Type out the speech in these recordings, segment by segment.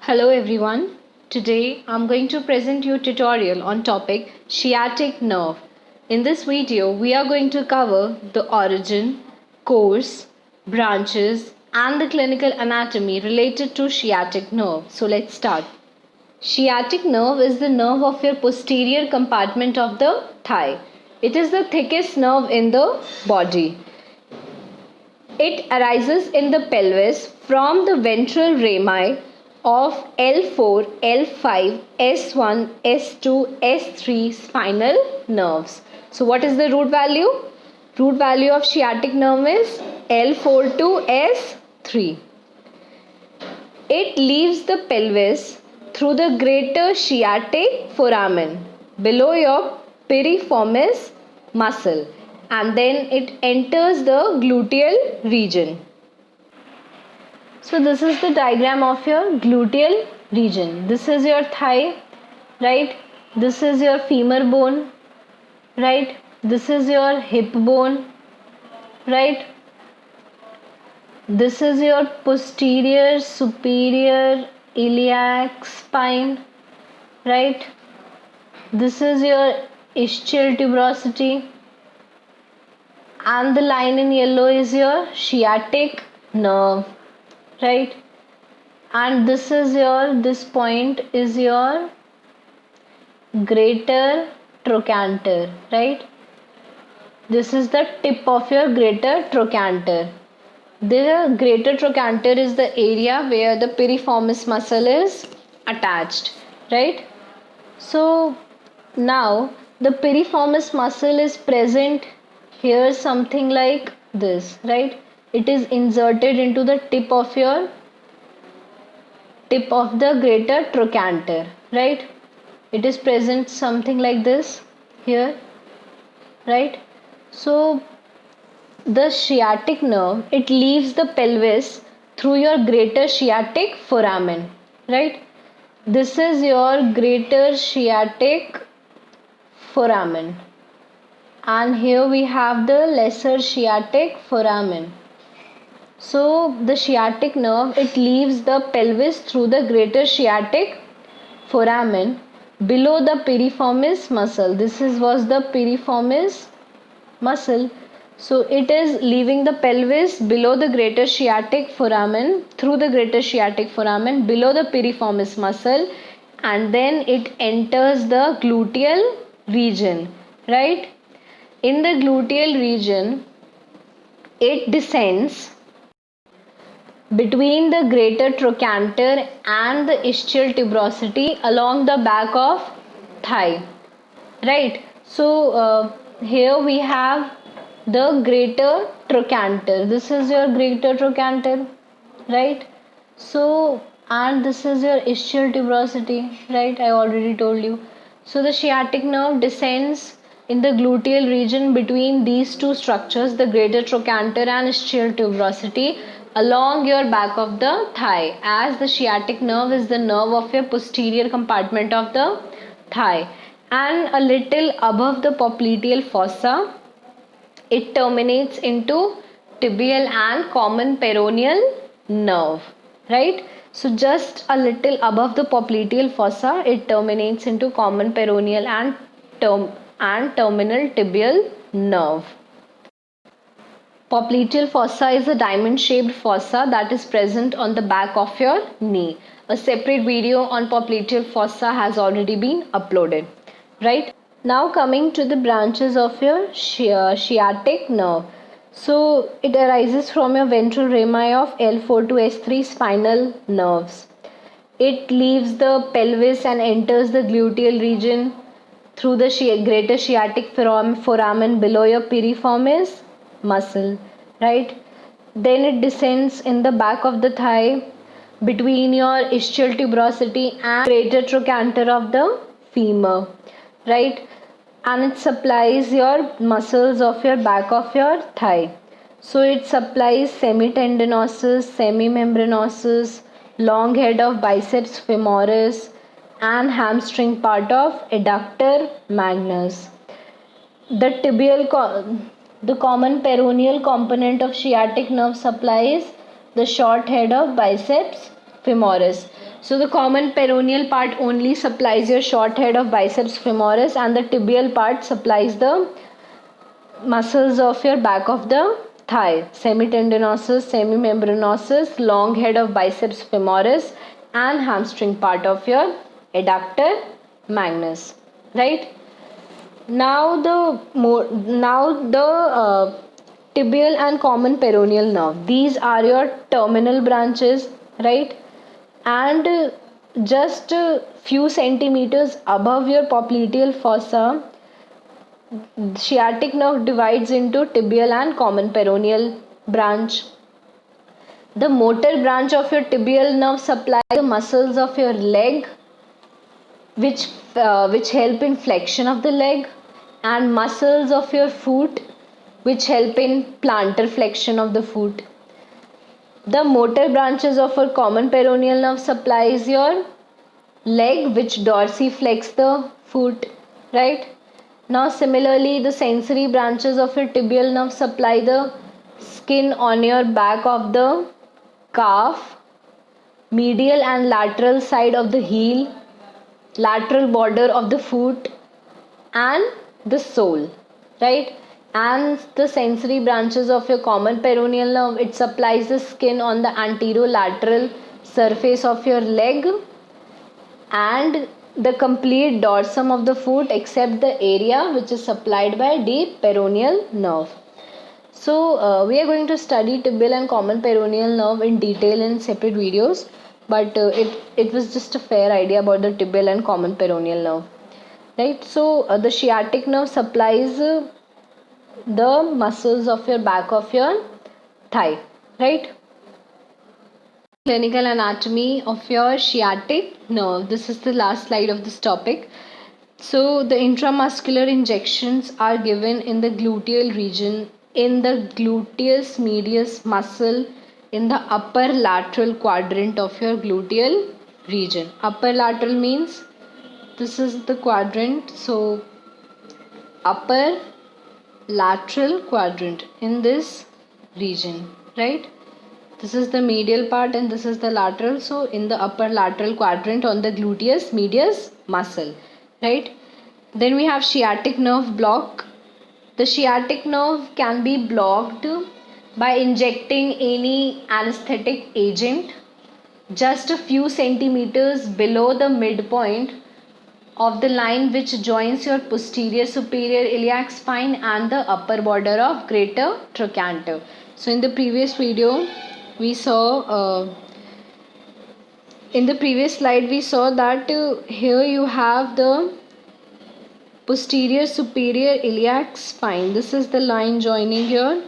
Hello everyone. Today I'm going to present you a tutorial on topic sciatic nerve. In this video we are going to cover the origin, course, branches and the clinical anatomy related to sciatic nerve. So let's start. Sciatic nerve is the nerve of your posterior compartment of the thigh. It is the thickest nerve in the body. It arises in the pelvis from the ventral rami of L4, L5, S1, S2, S3 spinal nerves. So what is the root value? Root value of sciatic nerve is L4 to S3. It leaves the pelvis through the greater sciatic foramen below your piriformis muscle, and then it enters the gluteal region. So this is the diagram of your gluteal region. This is your thigh, right? This is your femur bone, right? This is your hip bone, right? This is your posterior superior iliac spine, right? This is your ischial tuberosity, and the line in yellow is your sciatic nerve, right? And this point is your greater trochanter, right? This is the tip of your greater trochanter. The greater trochanter is the area where the piriformis muscle is attached, right? So now the piriformis muscle is present here, something like this, right? It is inserted into the tip of the greater trochanter, right? It is present something like this here, right? So the sciatic nerve, it leaves the pelvis through your greater sciatic foramen, right? This is your greater sciatic foramen, and here we have the lesser sciatic foramen. So the sciatic nerve, it leaves the pelvis through the greater sciatic foramen below the piriformis muscle. This was the piriformis muscle. So it is leaving the pelvis below the greater sciatic foramen, through the greater sciatic foramen below the piriformis muscle, and then it enters the gluteal region, right? In the gluteal region, it descends between the greater trochanter and the ischial tuberosity along the back of thigh, right? So here we have the greater trochanter. This is your greater trochanter, right? So, and this is your ischial tuberosity, right? I already told you. So the sciatic nerve descends in the gluteal region between these two structures, the greater trochanter and ischial tuberosity, along your back of the thigh, as the sciatic nerve is the nerve of your posterior compartment of the thigh, and a little above the popliteal fossa it terminates into tibial and common peroneal nerve, right? So just a little above the popliteal fossa it terminates into common peroneal and terminal tibial nerve. Popliteal fossa is a diamond shaped fossa that is present on the back of your knee. A separate video on popliteal fossa has already been uploaded, right? Now coming to the branches of your sciatic nerve. So it arises from your ventral rami of L4 to S3 spinal nerves. It leaves the pelvis and enters the gluteal region through the greater sciatic foramen below your piriformis muscle, right? Then it descends in the back of the thigh between your ischial tuberosity and greater trochanter of the femur, right? And it supplies your muscles of your back of your thigh. So it supplies semitendinosus, semimembranosus, long head of biceps femoris, and hamstring part of adductor magnus. The common peroneal component of sciatic nerve supplies the short head of biceps femoris. So the common peroneal part only supplies your short head of biceps femoris, and the tibial part supplies the muscles of your back of the thigh, semitendinosus, semimembranosus, long head of biceps femoris, and hamstring part of your adductor magnus. Right? Now the tibial and common peroneal nerve. These are your terminal branches, right? And just a few centimeters above your popliteal fossa, sciatic nerve divides into tibial and common peroneal branch. The motor branch of your tibial nerve supplies the muscles of your leg, which help in flexion of the leg, and muscles of your foot, which help in plantar flexion of the foot. The motor branches of a common peroneal nerve supplies your leg, which dorsiflex the foot, right? Now similarly, the sensory branches of your tibial nerve supply the skin on your back of the calf, medial and lateral side of the heel, lateral border of the foot, and the sole, right? And the sensory branches of your common peroneal nerve, it supplies the skin on the anterolateral surface of your leg and the complete dorsum of the foot except the area which is supplied by deep peroneal nerve. So we are going to study tibial and common peroneal nerve in detail in separate videos, but it was just a fair idea about the tibial and common peroneal nerve, right? So the sciatic nerve supplies the muscles of your back of your thigh, right? Clinical anatomy of your sciatic nerve. This is the last slide of this topic. So the intramuscular injections are given in the gluteal region, in the gluteus medius muscle, in the upper lateral quadrant of your gluteal region. Upper lateral means this is the quadrant. So upper lateral quadrant in this region, right? This is the medial part and this is the lateral. So in the upper lateral quadrant on the gluteus medius muscle, right? Then we have sciatic nerve block. The sciatic nerve can be blocked by injecting any anesthetic agent just a few centimeters below the midpoint of the line which joins your posterior superior iliac spine and the upper border of greater trochanter. So in the previous video we saw in the previous slide we saw that here you have the posterior superior iliac spine. This is the line joining your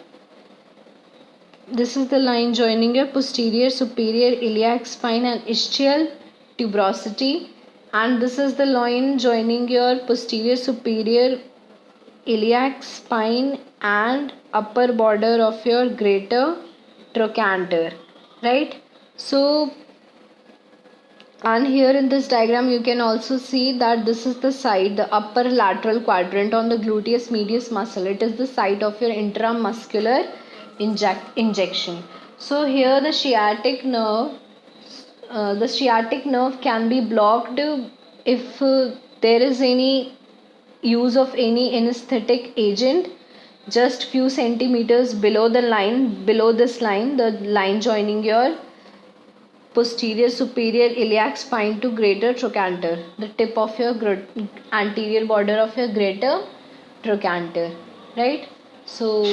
posterior superior iliac spine and ischial tuberosity, and this is the line joining your posterior superior iliac spine and upper border of your greater trochanter, right? So and here in this diagram you can also see that this is the site, the upper lateral quadrant on the gluteus medius muscle. It is the site of your intramuscular injection. So here the sciatic nerve can be blocked if there is any use of any anesthetic agent just few centimeters below the line, below this line, the line joining your posterior superior iliac spine to greater trochanter, the tip of your anterior border of your greater trochanter, right? So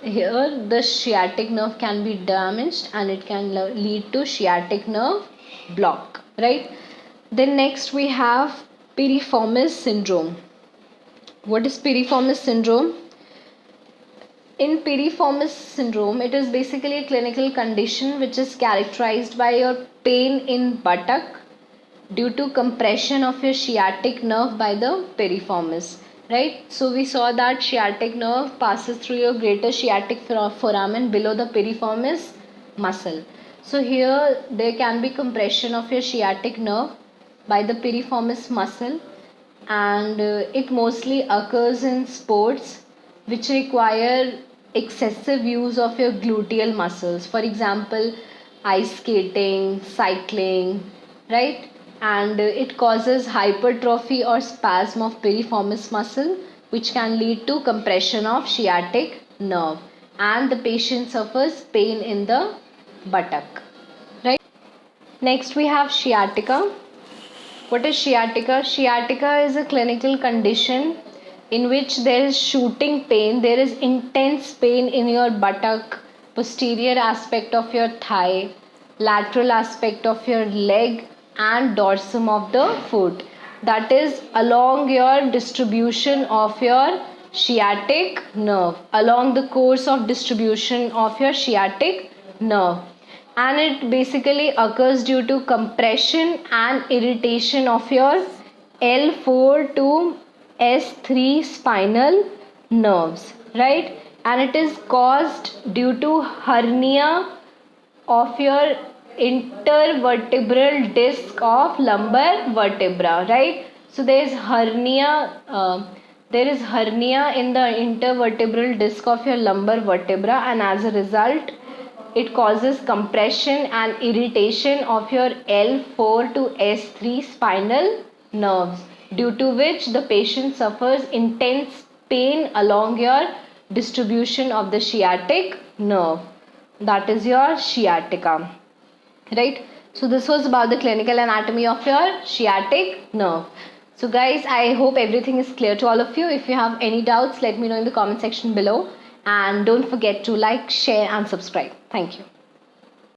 here the sciatic nerve can be damaged and it can lead to sciatic nerve block, right? Then next we have piriformis syndrome. What is piriformis syndrome? In piriformis syndrome, it is basically a clinical condition which is characterized by your pain in buttock due to compression of your sciatic nerve by the piriformis, right? So we saw that sciatic nerve passes through your greater sciatic foramen below the piriformis muscle. So here there can be compression of your sciatic nerve by the piriformis muscle, and it mostly occurs in sports which require excessive use of your gluteal muscles. For example, ice skating, cycling, right? And it causes hypertrophy or spasm of piriformis muscle, which can lead to compression of sciatic nerve, and the patient suffers pain in the buttock, right? Next we have sciatica. What is sciatica? Sciatica is a clinical condition in which there is shooting pain, there is intense pain in your buttock, posterior aspect of your thigh, lateral aspect of your leg, and dorsum of the foot. That is along your distribution of your sciatic nerve, along the course of distribution of your sciatic nerve, and it basically occurs due to compression and irritation of your L4 to S3 spinal nerves, right? And it is caused due to hernia of your intervertebral disc of lumbar vertebra, right? So there is hernia in the intervertebral disc of your lumbar vertebra, and as a result it causes compression and irritation of your L4 to S3 spinal nerves, due to which the patient suffers intense pain along your distribution of the sciatic nerve. That is your sciatica, right? So this was about the clinical anatomy of your sciatic nerve. So guys, I hope everything is clear to all of you. If you have any doubts, let me know in the comment section below, and don't forget to like, share and subscribe. Thank you.